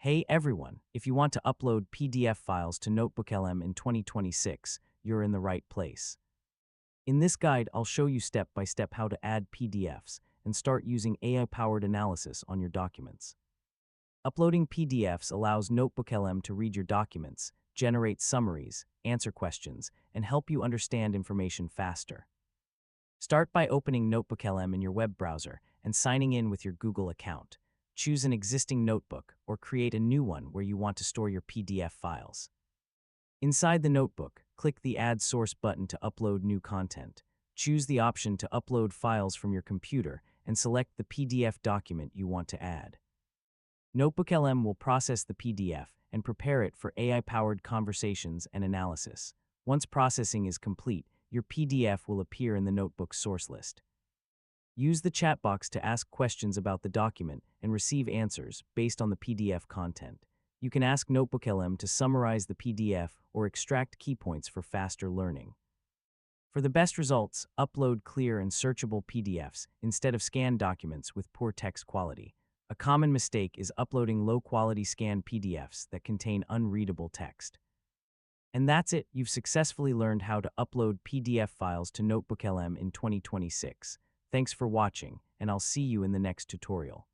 Hey everyone, if you want to upload PDF files to NotebookLM in 2026, you're in the right place. In this guide, I'll show you step by step how to add PDFs and start using AI-powered analysis on your documents. Uploading PDFs allows NotebookLM to read your documents, generate summaries, answer questions, and help you understand information faster. Start by opening NotebookLM in your web browser and signing in with your Google account. Choose an existing notebook or create a new one where you want to store your PDF files. Inside the notebook, click the Add Source button to upload new content. Choose the option to upload files from your computer and select the PDF document you want to add. NotebookLM will process the PDF and prepare it for AI-powered conversations and analysis. Once processing is complete, your PDF will appear in the notebook source list. Use the chat box to ask questions about the document and receive answers based on the PDF content. You can ask NotebookLM to summarize the PDF or extract key points for faster learning. For the best results, upload clear and searchable PDFs instead of scanned documents with poor text quality. A common mistake is uploading low-quality scanned PDFs that contain unreadable text. And that's it, you've successfully learned how to upload PDF files to NotebookLM in 2026. Thanks for watching, and I'll see you in the next tutorial.